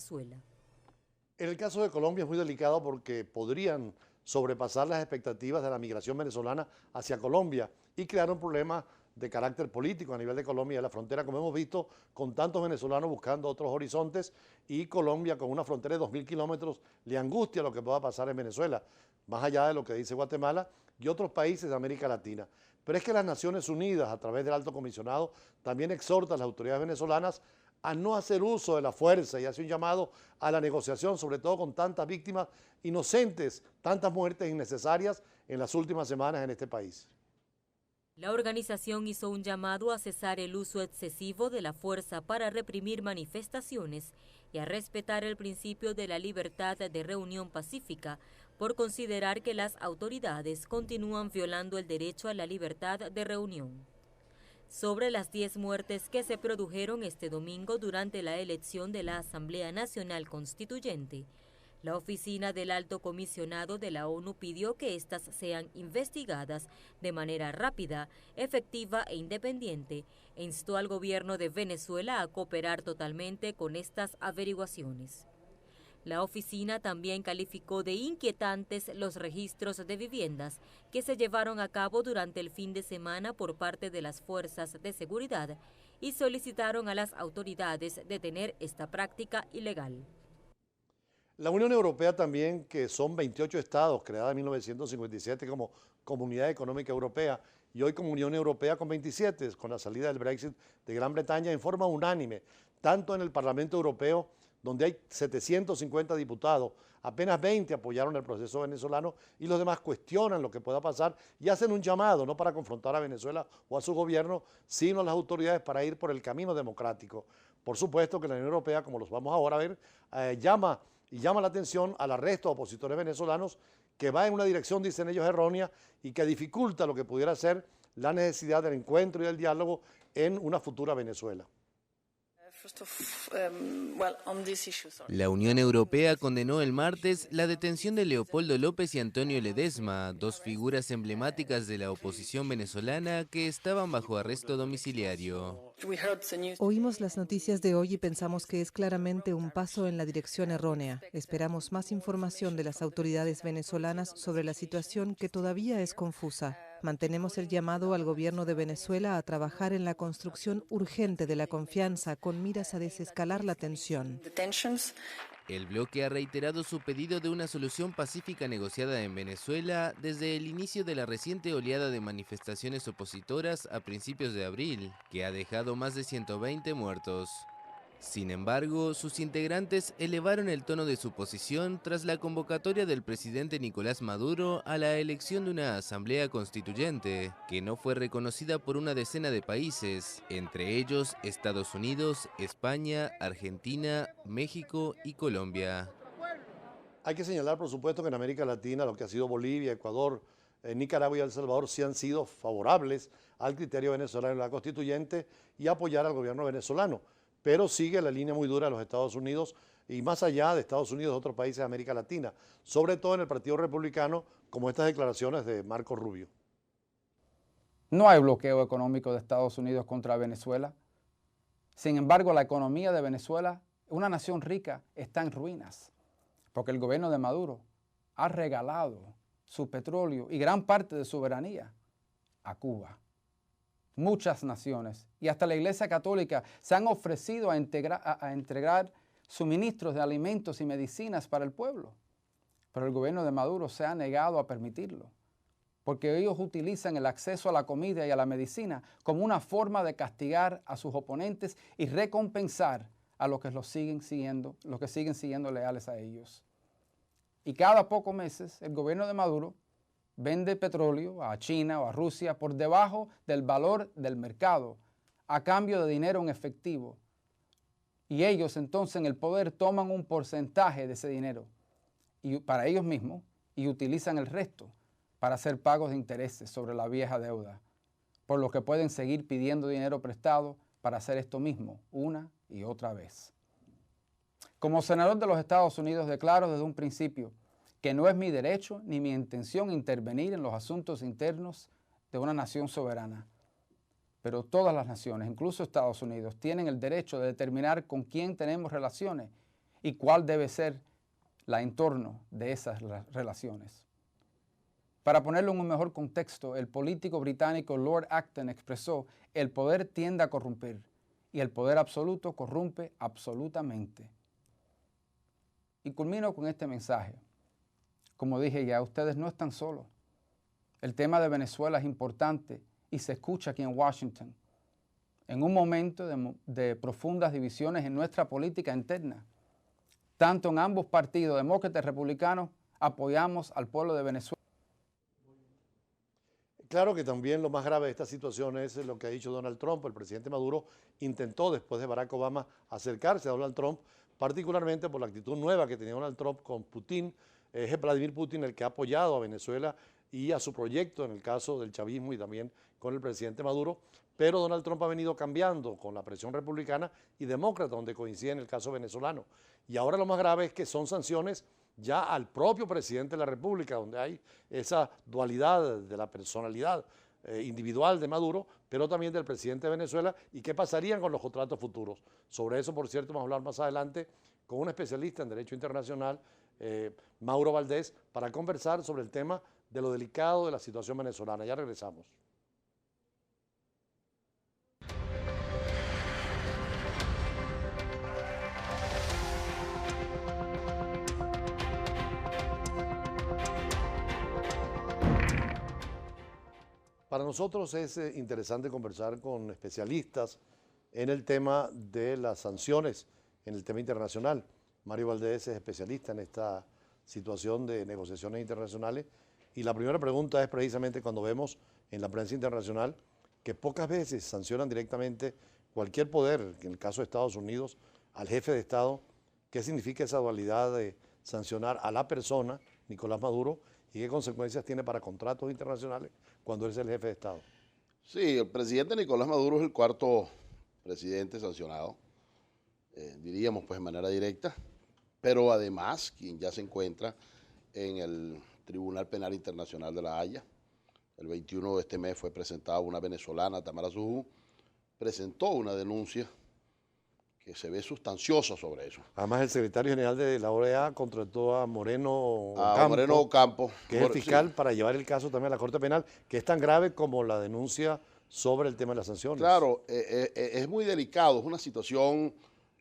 Venezuela. En el caso de Colombia es muy delicado porque podrían sobrepasar las expectativas de la migración venezolana hacia Colombia y crear un problema de carácter político a nivel de Colombia y de la frontera, como hemos visto, con tantos venezolanos buscando otros horizontes, y Colombia con una frontera de 2.000 kilómetros le angustia lo que pueda pasar en Venezuela, más allá de lo que dice Guatemala y otros países de América Latina. Pero es que las Naciones Unidas, a través del Alto Comisionado, también exhortan a las autoridades venezolanas a no hacer uso de la fuerza y hace un llamado a la negociación, sobre todo con tantas víctimas inocentes, tantas muertes innecesarias en las últimas semanas en este país. La organización hizo un llamado a cesar el uso excesivo de la fuerza para reprimir manifestaciones y a respetar el principio de la libertad de reunión pacífica, por considerar que las autoridades continúan violando el derecho a la libertad de reunión. Sobre las 10 muertes que se produjeron este domingo durante la elección de la Asamblea Nacional Constituyente, la oficina del Alto Comisionado de la ONU pidió que éstas sean investigadas de manera rápida, efectiva e independiente, e instó al gobierno de Venezuela a cooperar totalmente con estas averiguaciones. La oficina también calificó de inquietantes los registros de viviendas que se llevaron a cabo durante el fin de semana por parte de las fuerzas de seguridad y solicitaron a las autoridades detener esta práctica ilegal. La Unión Europea también, que son 28 estados, creada en 1957 como Comunidad Económica Europea, y hoy como Unión Europea con 27, con la salida del Brexit de Gran Bretaña, en forma unánime, tanto en el Parlamento Europeo, donde hay 750 diputados, apenas 20 apoyaron el proceso venezolano y los demás cuestionan lo que pueda pasar y hacen un llamado, no para confrontar a Venezuela o a su gobierno, sino a las autoridades para ir por el camino democrático. Por supuesto que la Unión Europea, como los vamos ahora a ver, llama la atención al arresto de opositores venezolanos, que va en una dirección, dicen ellos, errónea y que dificulta lo que pudiera ser la necesidad del encuentro y del diálogo en una futura Venezuela. La Unión Europea condenó el martes la detención de Leopoldo López y Antonio Ledesma, dos figuras emblemáticas de la oposición venezolana que estaban bajo arresto domiciliario. Oímos las noticias de hoy y pensamos que es claramente un paso en la dirección errónea. Esperamos más información de las autoridades venezolanas sobre la situación, que todavía es confusa. Mantenemos el llamado al gobierno de Venezuela a trabajar en la construcción urgente de la confianza con miras a desescalar la tensión. El bloque ha reiterado su pedido de una solución pacífica negociada en Venezuela desde el inicio de la reciente oleada de manifestaciones opositoras a principios de abril, que ha dejado más de 120 muertos. Sin embargo, sus integrantes elevaron el tono de su posición tras la convocatoria del presidente Nicolás Maduro a la elección de una asamblea constituyente, que no fue reconocida por una decena de países, entre ellos Estados Unidos, España, Argentina, México y Colombia. Hay que señalar, por supuesto, que en América Latina lo que ha sido Bolivia, Ecuador, Nicaragua y El Salvador sí han sido favorables al criterio venezolano en la constituyente y apoyar al gobierno venezolano, pero sigue la línea muy dura de los Estados Unidos y más allá de Estados Unidos, de otros países de América Latina, sobre todo en el Partido Republicano, como estas declaraciones de Marco Rubio. No hay bloqueo económico de Estados Unidos contra Venezuela. Sin embargo, la economía de Venezuela, una nación rica, está en ruinas, porque el gobierno de Maduro ha regalado su petróleo y gran parte de su soberanía a Cuba. Muchas naciones y hasta la Iglesia Católica se han ofrecido a entregar suministros de alimentos y medicinas para el pueblo, pero el gobierno de Maduro se ha negado a permitirlo, porque ellos utilizan el acceso a la comida y a la medicina como una forma de castigar a sus oponentes y recompensar a los que siguen siguiendo leales a ellos. Y cada pocos meses el gobierno de Maduro vende petróleo a China o a Rusia por debajo del valor del mercado, a cambio de dinero en efectivo. Y ellos entonces en el poder toman un porcentaje de ese dinero para ellos mismos y utilizan el resto para hacer pagos de intereses sobre la vieja deuda, por lo que pueden seguir pidiendo dinero prestado para hacer esto mismo una y otra vez. Como senador de los Estados Unidos declaro desde un principio que no es mi derecho ni mi intención intervenir en los asuntos internos de una nación soberana. Pero todas las naciones, incluso Estados Unidos, tienen el derecho de determinar con quién tenemos relaciones y cuál debe ser el entorno de esas relaciones. Para ponerlo en un mejor contexto, el político británico Lord Acton expresó: el poder tiende a corromper y el poder absoluto corrompe absolutamente. Y culmino con este mensaje. Como dije ya, ustedes no están solos. El tema de Venezuela es importante y se escucha aquí en Washington. En un momento de profundas divisiones en nuestra política interna, tanto en ambos partidos, demócratas y republicanos, apoyamos al pueblo de Venezuela. Claro que también lo más grave de esta situación es lo que ha dicho Donald Trump. El presidente Maduro intentó, después de Barack Obama, acercarse a Donald Trump, particularmente por la actitud nueva que tenía Donald Trump con Putin. Es Vladimir Putin el que ha apoyado a Venezuela y a su proyecto en el caso del chavismo y también con el presidente Maduro, pero Donald Trump ha venido cambiando con la presión republicana y demócrata, donde coincide en el caso venezolano. Y ahora lo más grave es que son sanciones ya al propio presidente de la República, donde hay esa dualidad de la personalidad individual de Maduro, pero también del presidente de Venezuela, y qué pasarían con los contratos futuros. Sobre eso, por cierto, vamos a hablar más adelante con un especialista en Derecho Internacional, Mauro Valdés, para conversar sobre el tema de lo delicado de la situación venezolana. Ya regresamos. Para nosotros es interesante conversar con especialistas en el tema de las sanciones, en el tema internacional. Mario Valdés es especialista en esta situación de negociaciones internacionales. Y la primera pregunta es precisamente cuando vemos en la prensa internacional que pocas veces sancionan directamente cualquier poder, en el caso de Estados Unidos, al jefe de Estado. ¿Qué significa esa dualidad de sancionar a la persona, Nicolás Maduro, y qué consecuencias tiene para contratos internacionales cuando él es el jefe de Estado? Sí, el presidente Nicolás Maduro es el cuarto presidente sancionado, diríamos pues de manera directa, pero además quien ya se encuentra en el Tribunal Penal Internacional de La Haya. El 21 de este mes fue presentada una venezolana, Tamara Sujú, presentó una denuncia que se ve sustanciosa sobre eso. Además, el secretario general de la OEA contrató a Moreno Ocampo, que es el fiscal, sí, para llevar el caso también a la Corte Penal, que es tan grave como la denuncia sobre el tema de las sanciones. Claro, es muy delicado, es una situación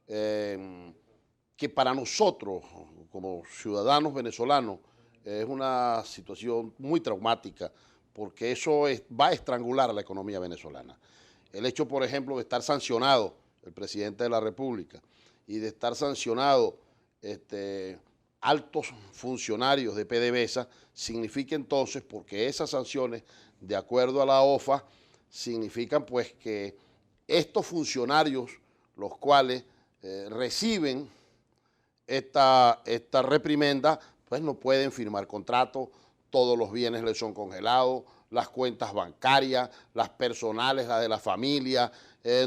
que para nosotros, como ciudadanos venezolanos, es una situación muy traumática, porque eso va a estrangular a la economía venezolana. El hecho, por ejemplo, de estar sancionado el presidente de la República y de estar sancionado altos funcionarios de PDVSA, significa entonces, porque esas sanciones, de acuerdo a la OFA, significan pues que estos funcionarios, los cuales reciben esta reprimenda, pues no pueden firmar contratos, todos los bienes les son congelados, las cuentas bancarias, las personales, las de la familia,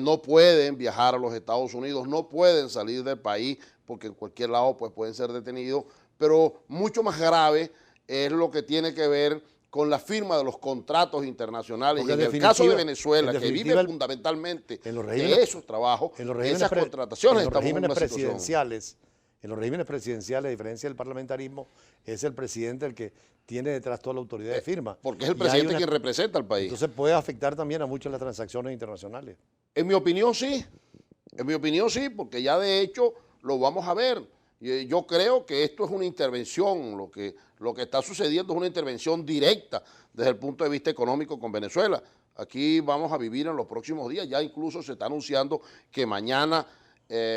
no pueden viajar a los Estados Unidos, no pueden salir del país porque en cualquier lado pues pueden ser detenidos, pero mucho más grave es lo que tiene que ver con la firma de los contratos internacionales. Y en el caso de Venezuela, que vive fundamentalmente de esos trabajos, esas contrataciones, estamos en una situación. En los regímenes presidenciales, a diferencia del parlamentarismo, es el presidente el que tiene detrás toda la autoridad de firma. Porque es el presidente quien representa al país. Entonces puede afectar también a muchas de las transacciones internacionales. En mi opinión sí, porque ya de hecho lo vamos a ver. Yo creo que esto es una intervención, lo que está sucediendo es una intervención directa desde el punto de vista económico con Venezuela. Aquí vamos a vivir en los próximos días, ya incluso se está anunciando que mañana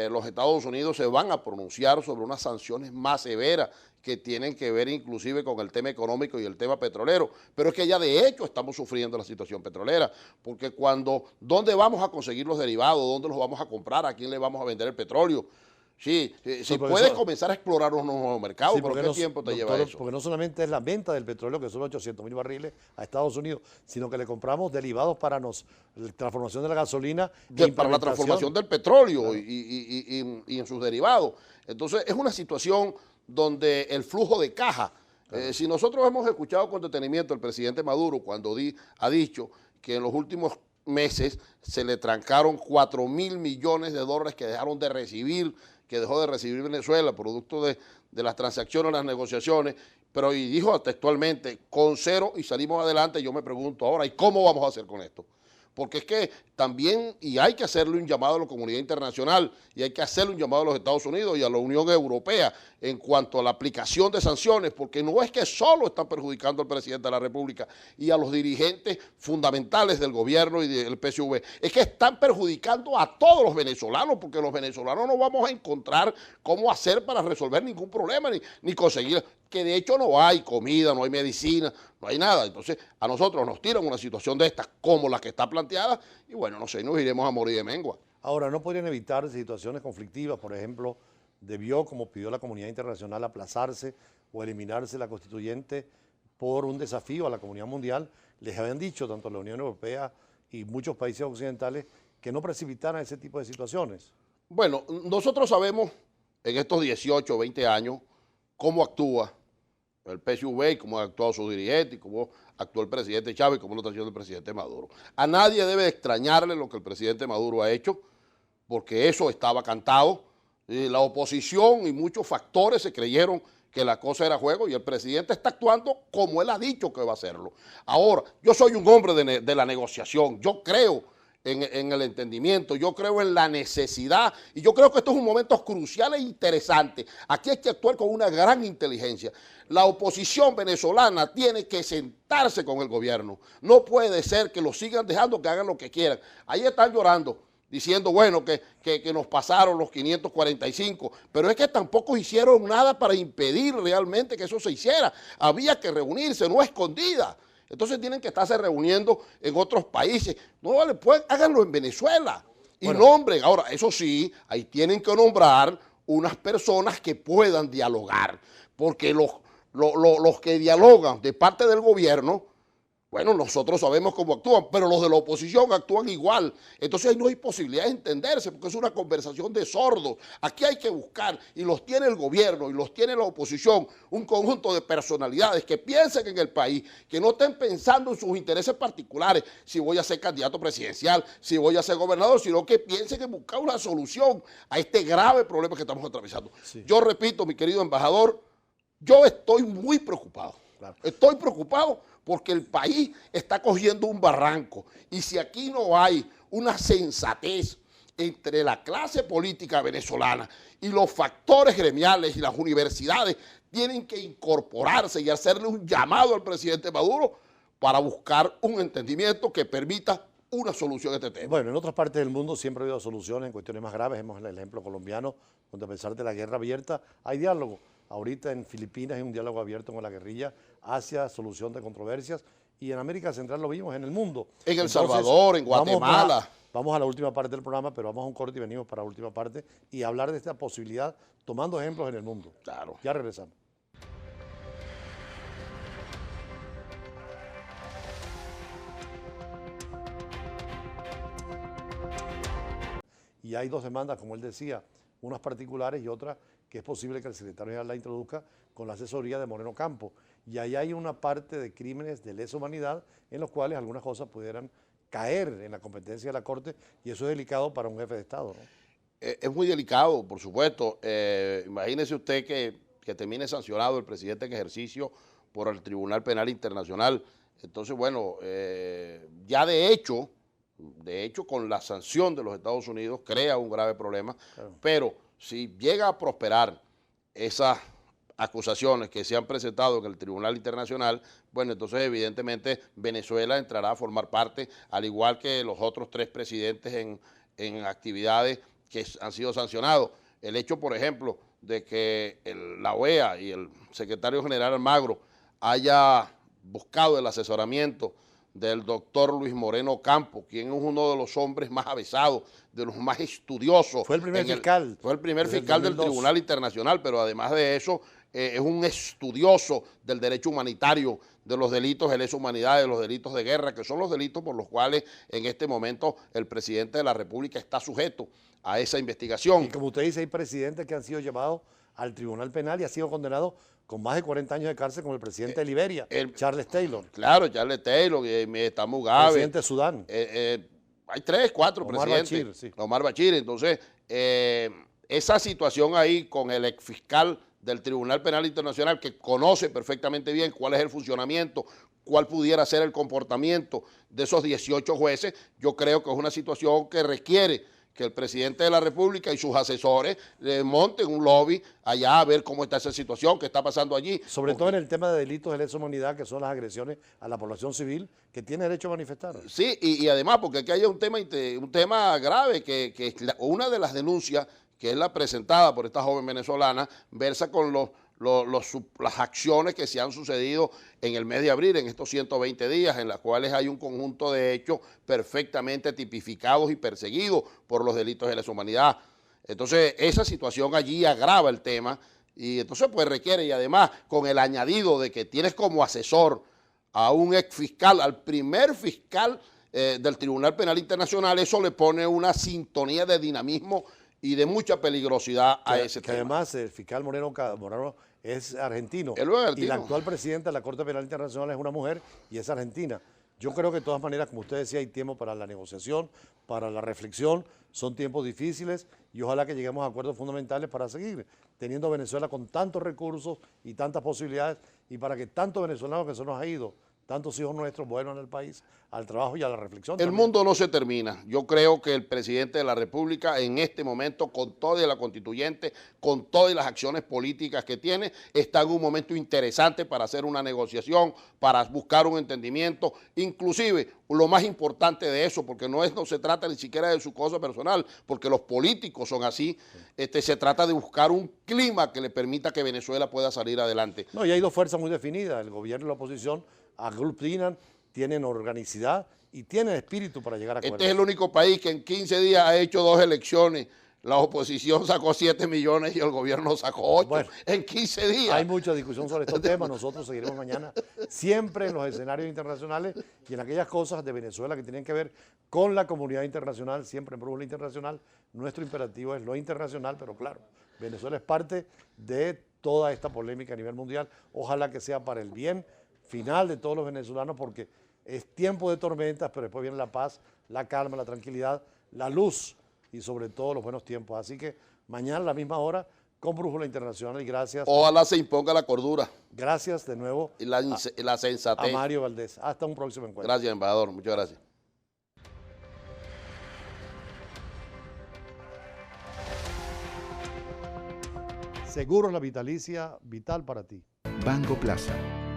los Estados Unidos se van a pronunciar sobre unas sanciones más severas que tienen que ver inclusive con el tema económico y el tema petrolero, pero es que ya de hecho estamos sufriendo la situación petrolera, porque ¿dónde vamos a conseguir los derivados? ¿Dónde los vamos a comprar? ¿A quién le vamos a vender el petróleo? Sí, si puedes comenzar a explorar unos nuevos mercados, sí, pero ¿qué tiempo te lleva eso? Porque no solamente es la venta del petróleo, que son 800.000 barriles a Estados Unidos, sino que le compramos derivados para la transformación de la gasolina. Para la transformación del petróleo, claro, y en sus derivados. Entonces es una situación donde el flujo de caja, claro, si nosotros hemos escuchado con detenimiento al presidente Maduro cuando ha dicho que en los últimos meses se le trancaron 4.000 millones de dólares que dejaron de recibir, que dejó de recibir Venezuela, producto de las transacciones, las negociaciones, pero y dijo textualmente, con cero y salimos adelante. Yo me pregunto ahora, ¿y cómo vamos a hacer con esto? Porque es que también, y hay que hacerle un llamado a la comunidad internacional, y hay que hacerle un llamado a los Estados Unidos y a la Unión Europea en cuanto a la aplicación de sanciones, porque no es que solo están perjudicando al presidente de la República y a los dirigentes fundamentales del gobierno y del PSUV, es que están perjudicando a todos los venezolanos, porque los venezolanos no vamos a encontrar cómo hacer para resolver ningún problema, ni conseguir, que de hecho no hay comida, no hay medicina, no hay nada. Entonces a nosotros nos tiran una situación de estas como la que está planteada y bueno, no sé, nos iremos a morir de mengua. Ahora, no podrían evitar situaciones conflictivas, por ejemplo, debió, como pidió la comunidad internacional, aplazarse o eliminarse la constituyente por un desafío a la comunidad mundial. Les habían dicho, tanto la Unión Europea y muchos países occidentales, que no precipitaran ese tipo de situaciones. Bueno, nosotros sabemos en estos 18 o 20 años cómo actúa el PSUV y cómo ha actuado su dirigente y cómo actuó el presidente Chávez y cómo lo está haciendo el presidente Maduro. A nadie debe extrañarle lo que el presidente Maduro ha hecho, porque eso estaba cantado. La oposición y muchos factores se creyeron que la cosa era juego y el presidente está actuando como él ha dicho que va a hacerlo. Ahora, yo soy un hombre de la negociación, yo creo en el entendimiento, yo creo en la necesidad y yo creo que esto es un momento crucial e interesante. Aquí hay que actuar con una gran inteligencia. La oposición venezolana tiene que sentarse con el gobierno. No puede ser que lo sigan dejando que hagan lo que quieran. Ahí están llorando, diciendo, bueno, que nos pasaron los 545, pero es que tampoco hicieron nada para impedir realmente que eso se hiciera. Había que reunirse, no a escondidas. Entonces tienen que estarse reuniendo en otros países. No vale, pues háganlo en Venezuela. Y bueno, nombren, ahora, eso sí, ahí tienen que nombrar unas personas que puedan dialogar, porque los que dialogan de parte del gobierno, bueno, nosotros sabemos cómo actúan, pero los de la oposición actúan igual. Entonces ahí no hay posibilidad de entenderse, porque es una conversación de sordos. Aquí hay que buscar, y los tiene el gobierno, y los tiene la oposición, un conjunto de personalidades que piensen en el país, que no estén pensando en sus intereses particulares, si voy a ser candidato presidencial, si voy a ser gobernador, sino que piensen en buscar una solución a este grave problema que estamos atravesando. Sí. Yo repito, mi querido embajador, yo estoy muy preocupado. Claro. Estoy preocupado porque el país está cogiendo un barranco y si aquí no hay una sensatez entre la clase política venezolana y los factores gremiales y las universidades tienen que incorporarse y hacerle un llamado al presidente Maduro para buscar un entendimiento que permita una solución a este tema. Bueno, en otras partes del mundo siempre ha habido soluciones en cuestiones más graves. Vemos el ejemplo colombiano, donde a pesar de la guerra abierta hay diálogo. Ahorita en Filipinas hay un diálogo abierto con la guerrilla hacia solución de controversias y en América Central lo vimos, en el mundo. En El Salvador, en Guatemala. Vamos a la última parte del programa, pero vamos a un corte y venimos para la última parte y hablar de esta posibilidad tomando ejemplos en el mundo. Claro. Ya regresamos. Y hay dos demandas, como él decía, unas particulares y otras que es posible que el secretario general la introduzca con la asesoría de Moreno Campo. Y ahí hay una parte de crímenes de lesa humanidad en los cuales algunas cosas pudieran caer en la competencia de la Corte y eso es delicado para un jefe de Estado, ¿no? Es muy delicado, por supuesto. Imagínese usted que termine sancionado el presidente en ejercicio por el Tribunal Penal Internacional. Entonces, bueno, ya de hecho, con la sanción de los Estados Unidos crea un grave problema, claro. Pero si llega a prosperar esas acusaciones que se han presentado en el Tribunal Internacional, bueno, entonces evidentemente Venezuela entrará a formar parte, al igual que los otros 3 presidentes en actividades que han sido sancionados. El hecho, por ejemplo, de que la OEA y el secretario general Almagro haya buscado el asesoramiento del doctor Luis Moreno Campo, quien es uno de los hombres más avesados, de los más estudiosos. Fue el primer fiscal. Fue el primer fiscal del Tribunal Internacional, pero además de eso, es un estudioso del derecho humanitario, de los delitos de lesa humanidad, de los delitos de guerra, que son los delitos por los cuales en este momento el presidente de la República está sujeto a esa investigación. Y como usted dice, hay presidentes que han sido llevados al Tribunal Penal y han sido condenados con más de 40 años de cárcel, como el presidente de Liberia, Charles Taylor. Claro, Charles Taylor, está Mugabe. Presidente de Sudán. Hay 3, 4 presidentes. Bashir, sí. Omar Bashir. Entonces, esa situación ahí con el exfiscal del Tribunal Penal Internacional, que conoce perfectamente bien cuál es el funcionamiento, cuál pudiera ser el comportamiento de esos 18 jueces, yo creo que es una situación que requiere que el presidente de la República y sus asesores monten un lobby allá a ver cómo está esa situación, qué está pasando allí. Sobre todo en el tema de delitos de lesa humanidad, que son las agresiones a la población civil, que tiene derecho a manifestar. Sí, y además, porque aquí hay un tema grave, que es una de las denuncias, que es la presentada por esta joven venezolana, versa con las acciones que se han sucedido en el mes de abril, en estos 120 días, en las cuales hay un conjunto de hechos perfectamente tipificados y perseguidos por los delitos de lesa humanidad. Entonces, esa situación allí agrava el tema y entonces pues requiere, y además con el añadido de que tienes como asesor a un ex fiscal, al primer fiscal del Tribunal Penal Internacional, eso le pone una sintonía de dinamismo y de mucha peligrosidad a ese tema. Además, el fiscal Moreno es argentino. Y la actual presidenta de la Corte Penal Internacional es una mujer y es argentina. Yo creo que de todas maneras, como usted decía, hay tiempo para la negociación, para la reflexión, son tiempos difíciles y ojalá que lleguemos a acuerdos fundamentales para seguir teniendo Venezuela con tantos recursos y tantas posibilidades y para que tantos venezolanos que se nos ha ido, tantos hijos nuestros vuelvan al país, al trabajo y a la reflexión. El mundo no se termina. Yo creo que el presidente de la República en este momento, con toda la constituyente, con todas las acciones políticas que tiene, está en un momento interesante para hacer una negociación, para buscar un entendimiento, inclusive lo más importante de eso, porque no se trata ni siquiera de su cosa personal, porque los políticos son así, se trata de buscar un clima que le permita que Venezuela pueda salir adelante. No, y hay dos fuerzas muy definidas, el gobierno y la oposición, aglutinan, tienen organicidad y tienen espíritu para llegar a acuerdos. Este es el único país que en 15 días ha hecho 2 elecciones. La oposición sacó 7 millones y el gobierno sacó 8 en 15 días. Hay mucha discusión sobre estos temas. Nosotros seguiremos mañana siempre en los escenarios internacionales y en aquellas cosas de Venezuela que tienen que ver con la comunidad internacional, siempre en brújula internacional. Nuestro imperativo es lo internacional, pero claro, Venezuela es parte de toda esta polémica a nivel mundial. Ojalá que sea para el bien final de todos los venezolanos, porque es tiempo de tormentas, pero después viene la paz, la calma, la tranquilidad, la luz y sobre todo los buenos tiempos. Así que mañana a la misma hora con Brújula Internacional y gracias. Ojalá se imponga la cordura. Gracias de nuevo y la sensatez. A Mario Valdés. Hasta un próximo encuentro. Gracias, embajador. Muchas gracias. Seguros La Vitalicia, vital para ti. Banco Plaza,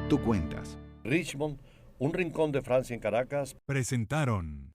tú cuentas. Richmond, un rincón de Francia en Caracas. Presentaron